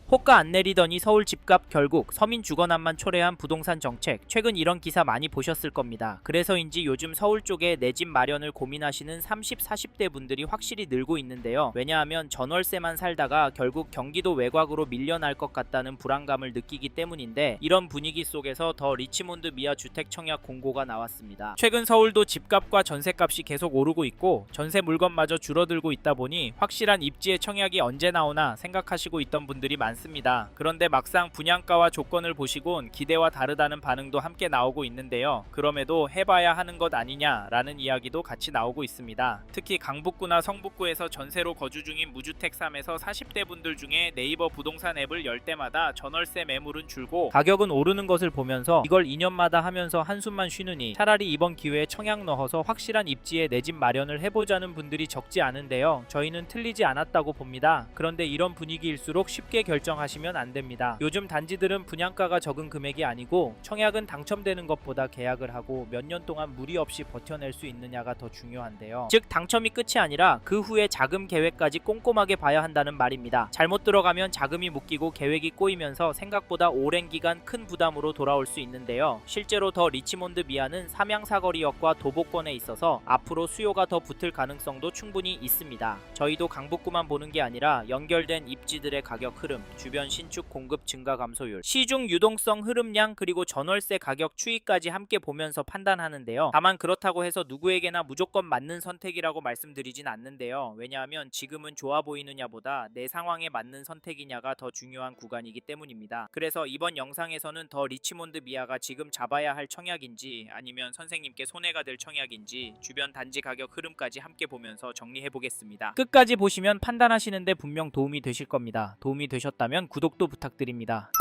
호가 안 내리더니 서울 집값 결국 서민 주거난만 초래한 부동산 정책. 최근 이런 기사 많이 보셨을 겁니다. 그래서인지 요즘 서울 쪽에 내 집 마련을 고민하시는 30, 40대 분들이 확실히 늘고 있는데요. 왜냐하면 전월세만 살다가 결국 경기도 외곽으로 밀려날 것 같다는 불안감을 느끼기 때문인데, 이런 분위기 속에서 더 리치몬드 미아 주택 청약 공고가 나왔습니다. 최근 서울도 집값과 전세값이 계속 오르고 있고 전세 물건마저 줄어들고 있다 보니 확실한 입지의 청약이 언제 나오나 생각하시고 있던 분들이 많습니다. 그런데 막상 분양가와 조건을 보시곤 기대와 다르다는 반응도 함께 나오고 있는데요. 그럼에도 해봐야 하는 것 아니냐라는 이야기도 같이 나오고 있습니다. 특히 강북구나 성북구에서 전세로 거주 중인 무주택 3에서 40대 분들 중에 네이버 부동산 앱을 열 때마다 전월세 매물은 줄고 가격은 오르는 것을 보면서 이걸 2년마다 하면서 한숨만 쉬느니 차라리 이번 기회에 청약 넣어서 확실한 입지에 내 집 마련을 해보자는 분들이 적지 않은데요. 저희는 틀리지 않았다고 봅니다. 그런데 이런 분위기일수록 쉽게 결정하시면 안 됩니다. 요즘 단지들은 분양가가 적은 금액이 아니고 청약은 당첨되는 것보다 계약을 하고 몇 년 동안 무리 없이 버텨낼 수 있느냐가 더 중요한데요. 즉 당첨이 끝이 아니라 그 후에 자금 계획까지 꼼꼼하게 봐야 한다는 말입니다. 잘못 들어가면 자금이 묶이고 계획이 꼬이면서 생각보다 오랜 기간 큰 부담으로 돌아올 수 있는데요. 실제로 더 리치몬드 미아는 삼양사거리역과 도보권에 있어서 앞으로 수요가 더 붙을 가능성도 충분히 있습니다. 저희도 강북구만 보는 게 아니라 연결된 입지들의 가격 흐름, 주변 신축 공급 증가 감소율, 시중 유동성 흐름량, 그리고 전월세 가격 추이까지 함께 보면서 판단하는데요. 다만 그렇다고 해서 누구에게나 무조건 맞는 선택이라고 말씀드리진 않는데요. 왜냐하면 지금은 좋아 보이느냐보다 내 상황에 맞는 선택이냐가 더 중요한 구간이기 때문입니다. 그래서 이번 영상에서는 더 리치몬드 미아가 지금 잡아야 할 청약인지 아니면 선생님께 손해가 될 청약인지 주변 단지 가격 흐름까지 함께 보면서 정리해 보겠습니다. 끝까지 보시면 판단하시는데 분명 도움이 되실 겁니다. 도움이 되셨다면 구독도 부탁드립니다.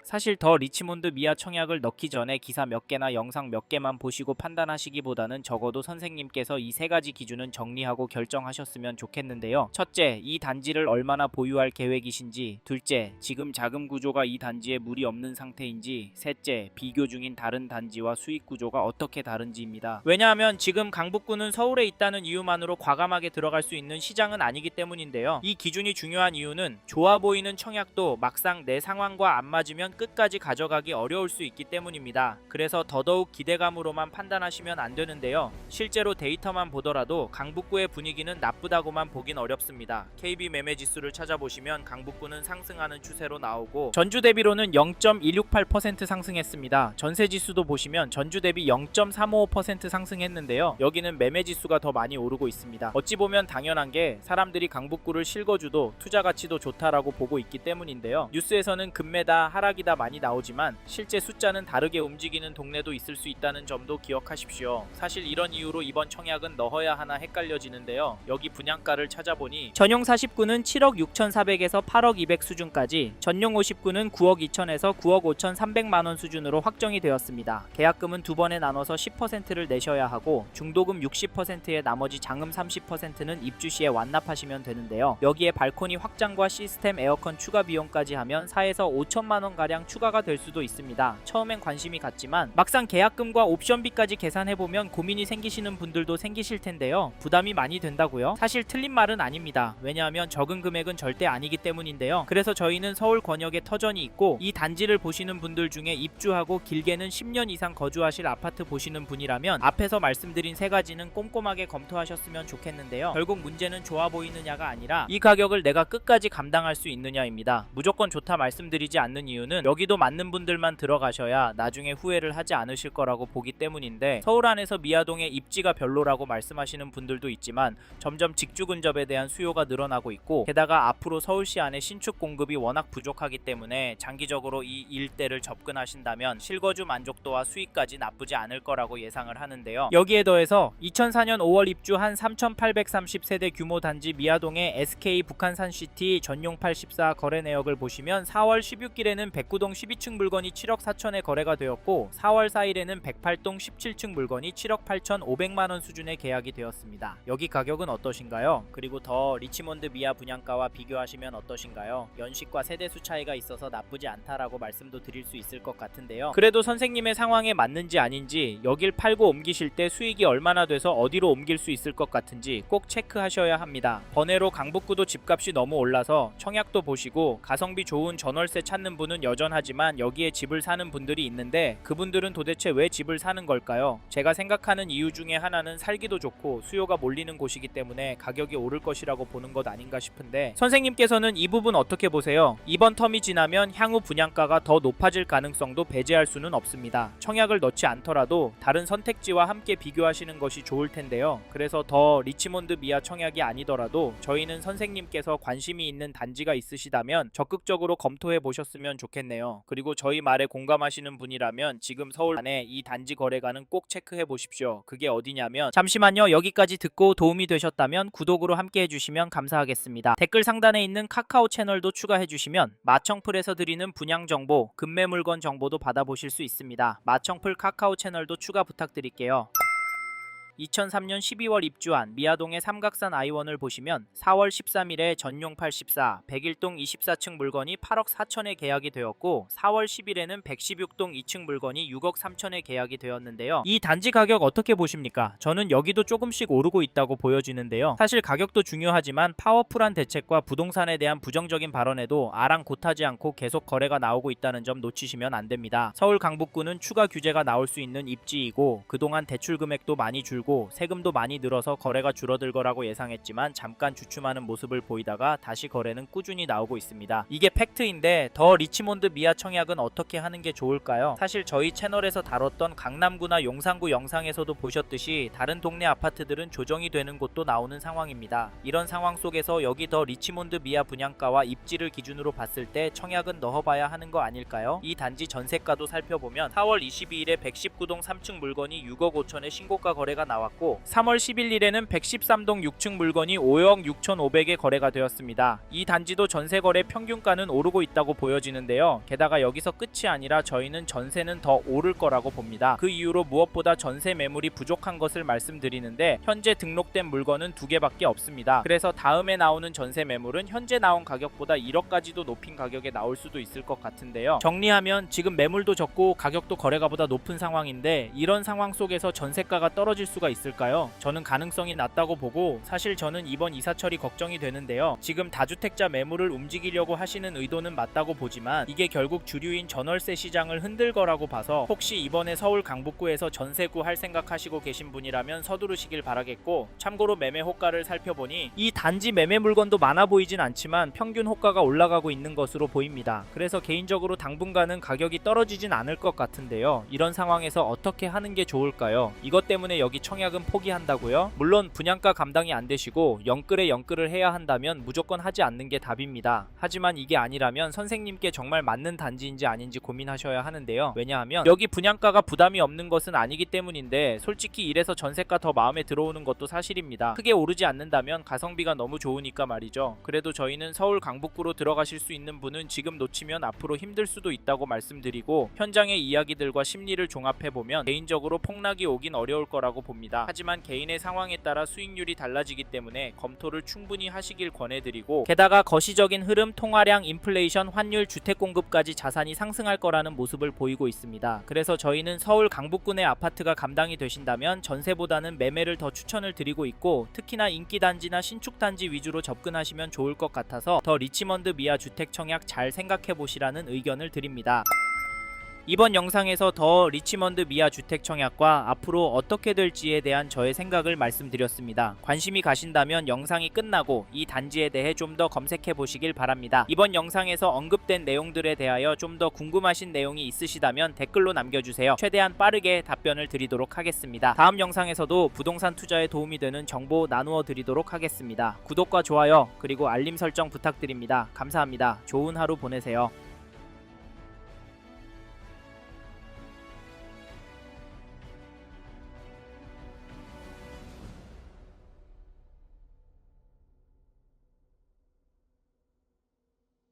사실 더 리치몬드 미아 청약을 넣기 전에 기사 몇 개나 영상 몇 개만 보시고 판단하시기보다는 적어도 선생님께서 이 세 가지 기준은 정리하고 결정하셨으면 좋겠는데요. 첫째, 이 단지를 얼마나 보유할 계획이신지. 둘째, 지금 자금 구조가 이 단지에 무리 없는 상태인지. 셋째, 비교 중인 다른 단지와 수익 구조가 어떻게 다른지입니다. 왜냐하면 지금 강북구는 서울에 있다는 이유만으로 과감하게 들어갈 수 있는 시장은 아니기 때문인데요. 이 기준이 중요한 이유는 좋아 보이는 청약도 막상 내 상황과 안 맞으면 끝까지 가져가기 어려울 수 있기 때문입니다. 그래서 더더욱 기대감으로만 판단하시면 안 되는데요. 실제로 데이터만 보더라도 강북구의 분위기는 나쁘다고만 보긴 어렵습니다. KB 매매 지수를 찾아보시면 강북구는 상승하는 추세로 나오고 전주 대비로는 0.168% 상승했습니다. 전세 지수도 보시면 전주 대비 0.355% 상승했는데요. 여기는 매매 지수가 더 많이 오르고 있습니다. 어찌 보면 당연한 게 사람들이 강북구를 실거주도 투자 가치도 좋다라고 보고 있기 때문인데요. 뉴스에서는 급매다, 하락이다 많이 나오지만 실제 숫자는 다르게 움직이는 동네도 있을 수 있다는 점도 기억하십시오. 사실 이런 이유로 이번 청약은 넣어야 하나 헷갈려지는데요. 여기 분양가를 찾아보니 전용 40구는 7억 6,400에서 8억 200 수준까지, 전용 50구는 9억 2천에서 9억 5,300만원 수준으로 확정이 되었습니다. 계약금은 두 번에 나눠서 10%를 내셔야 하고 중도금 60%에 나머지 장음 30%는 입주 시에 완납하시면 되는데요. 여기에 발코니 확장과 시스템 에어컨 추가 비용까지 하면 4에서 5천만원 가량 추가가 될 수도 있습니다. 처음엔 관심이 갔지만 막상 계약금과 옵션비까지 계산해보면 고민이 생기시는 분들도 생기실 텐데요. 부담이 많이 된다고요? 사실 틀린 말은 아닙니다. 왜냐하면 적은 금액은 절대 아니기 때문인데요. 그래서 저희는 서울 권역에 터전이 있고 이 단지를 보시는 분들 중에 입주하고 길게는 10년 이상 거주하실 아파트 보시는 분이라면 앞에서 말씀드린 세 가지는 꼼꼼하게 검토하셨으면 좋겠는데요. 결국 문제는 좋아 보이느냐가 아니라 이 가격을 내가 끝까지 감당할 수 있느냐입니다. 무조건 좋다 말씀드리지 않는 이유는 여기도 맞는 분들만 들어가셔야 나중에 후회를 하지 않으실 거라고 보기 때문인데, 서울 안에서 미아동의 입지가 별로라고 말씀하시는 분들도 있지만 점점 직주 근접에 대한 수요가 늘어나고 있고, 게다가 앞으로 서울시 안에 신축 공급이 워낙 부족하기 때문에 장기적으로 이 일대를 접근하신다면 실거주 만족도와 수익까지 나쁘지 않을 거라고 예상을 하는데요. 여기에 더해서 2004년 5월 입주한 3,830세대 규모 단지 미아동의 SK 북한산시티 전용 84 거래 내역을 보시면 4월 16일에는 109동 12층 물건이 7억 4천에 거래가 되었고 4월 4일에는 108동 17층 물건이 7억 8,500만원 수준의 계약이 되었습니다. 여기 가격은 어떠신가요? 그리고 더 리치몬드 미아 분양가와 비교하시면 어떠신가요? 연식과 세대수 차이가 있어서 나쁘지 않다라고 말씀도 드릴 수 있을 것 같은데요. 그래도 선생님의 상황에 맞는지 아닌지, 여길 팔고 옮기실 때 수익이 얼마나 돼서 어디로 옮길 수 있을 것 같은지 꼭 체크하셔야 합니다. 번외로 강북구도 집값이 너무 올라서 청약도 보시고 가성비 좋은 전월세 찾는 분은 여전하지만 여기에 집을 사는 분들이 있는데 그분들은 도대체 왜 집을 사는 걸까요? 제가 생각하는 이유 중에 하나는 살기도 좋고 수요가 몰리는 곳이기 때문에 가격이 오를 것이라고 보는 것 아닌가 싶은데, 선생님께서는 이 부분 어떻게 보세요? 이번 텀이 지나면 향후 분양가가 더 높아질 가능성도 배제할 수는 없습니다. 청약을 넣지 않더라도 다른 선택지와 함께 비교하시는 것이 좋을 텐데요. 그래서 더 리치몬드 미아 청약이 아니더라도 저희는 선생님께서 관심이 있는 단지가 있으시다면 적극적으로 검토해 보셨으면 좋겠네요. 그리고 저희 말에 공감하시는 분이라면 지금 서울 안에 이 단지 거래가는 꼭 체크해 보십시오. 그게 어디냐면, 잠시만요. 여기까지 듣고 도움이 되셨다면 구독으로 함께 해주시면 감사하겠습니다. 댓글 상단에 있는 카카오 채널도 추가해 주시면 마청풀에서 드리는 분양 정보, 급매 물건 정보도 받아보실 수 있습니다. 마청풀 카카오 채널도 추가 부탁드릴게요. 2003년 12월 입주한 미아동의 삼각산 아이원을 보시면 4월 13일에 전용 84, 101동 24층 물건이 8억 4천에 계약이 되었고 4월 10일에는 116동 2층 물건이 6억 3천에 계약이 되었는데요. 이 단지 가격 어떻게 보십니까? 저는 여기도 조금씩 오르고 있다고 보여지는데요. 사실 가격도 중요하지만 파워풀한 대책과 부동산에 대한 부정적인 발언에도 아랑곳하지 않고 계속 거래가 나오고 있다는 점 놓치시면 안 됩니다. 서울 강북구는 추가 규제가 나올 수 있는 입지이고 그동안 대출 금액도 많이 줄고 세금도 많이 늘어서 거래가 줄어들 거라고 예상했지만 잠깐 주춤하는 모습을 보이다가 다시 거래는 꾸준히 나오고 있습니다. 이게 팩트인데 더 리치몬드 미아 청약은 어떻게 하는 게 좋을까요? 사실 저희 채널에서 다뤘던 강남구나 용산구 영상에서도 보셨듯이 다른 동네 아파트들은 조정이 되는 곳도 나오는 상황입니다. 이런 상황 속에서 여기 더 리치몬드 미아 분양가와 입지를 기준으로 봤을 때 청약은 넣어봐야 하는 거 아닐까요? 이 단지 전세가도 살펴보면 4월 22일에 119동 3층 물건이 6억 5천에 신고가 거래가 나왔고 3월 11일에는 113동 6층 물건이 5억 6,500에 거래가 되었습니다. 이 단지도 전세 거래 평균가는 오르고 있다고 보여지는데요. 게다가 여기서 끝이 아니라 저희는 전세는 더 오를 거라고 봅니다. 그 이유로 무엇보다 전세 매물이 부족한 것을 말씀드리는데 현재 등록된 물건은 2개밖에 없습니다. 그래서 다음에 나오는 전세 매물은 현재 나온 가격보다 1억까지도 높인 가격에 나올 수도 있을 것 같은데요. 정리하면 지금 매물도 적고 가격도 거래가보다 높은 상황인데 이런 상황 속에서 전세가가 떨어질 수가 있을까요? 저는 가능성이 낮다고 보고, 사실 저는 이번 이사철이 걱정이 되는데요. 지금 다주택자 매물을 움직이려고 하시는 의도는 맞다고 보지만 이게 결국 주류인 전월세 시장을 흔들 거라고 봐서 혹시 이번에 서울 강북구에서 전세 구할 생각하시고 계신 분이라면 서두르시길 바라겠고, 참고로 매매 호가를 살펴보니 이 단지 매매 물건도 많아 보이진 않지만 평균 호가가 올라가고 있는 것으로 보입니다. 그래서 개인적으로 당분간은 가격이 떨어지진 않을 것 같은데요. 이런 상황에서 어떻게 하는 게 좋을까요? 이것 때문에 여기 청약은 포기한다고요? 물론 분양가 감당이 안 되시고 영끌을 해야 한다면 무조건 하지 않는 게 답입니다. 하지만 이게 아니라면 선생님께 정말 맞는 단지인지 아닌지 고민하셔야 하는데요. 왜냐하면 여기 분양가가 부담이 없는 것은 아니기 때문인데 솔직히 이래서 전세가 더 마음에 들어오는 것도 사실입니다. 크게 오르지 않는다면 가성비가 너무 좋으니까 말이죠. 그래도 저희는 서울 강북구로 들어가실 수 있는 분은 지금 놓치면 앞으로 힘들 수도 있다고 말씀드리고, 현장의 이야기들과 심리를 종합해보면 개인적으로 폭락이 오긴 어려울 거라고 봅니다. 하지만 개인의 상황에 따라 수익률이 달라지기 때문에 검토를 충분히 하시길 권해드리고, 게다가 거시적인 흐름, 통화량, 인플레이션, 환율, 주택 공급까지 자산이 상승할 거라는 모습을 보이고 있습니다. 그래서 저희는 서울 강북구 내 아파트가 감당이 되신다면 전세보다는 매매를 더 추천을 드리고 있고, 특히나 인기 단지나 신축 단지 위주로 접근하시면 좋을 것 같아서 더 리치몬드 미아 주택 청약 잘 생각해 보시라는 의견을 드립니다. 이번 영상에서 더 리치몬드 미아 주택 청약과 앞으로 어떻게 될지에 대한 저의 생각을 말씀드렸습니다. 관심이 가신다면 영상이 끝나고 이 단지에 대해 좀 더 검색해 보시길 바랍니다. 이번 영상에서 언급된 내용들에 대하여 좀 더 궁금하신 내용이 있으시다면 댓글로 남겨주세요. 최대한 빠르게 답변을 드리도록 하겠습니다. 다음 영상에서도 부동산 투자에 도움이 되는 정보 나누어 드리도록 하겠습니다. 구독과 좋아요 그리고 알림 설정 부탁드립니다. 감사합니다. 좋은 하루 보내세요.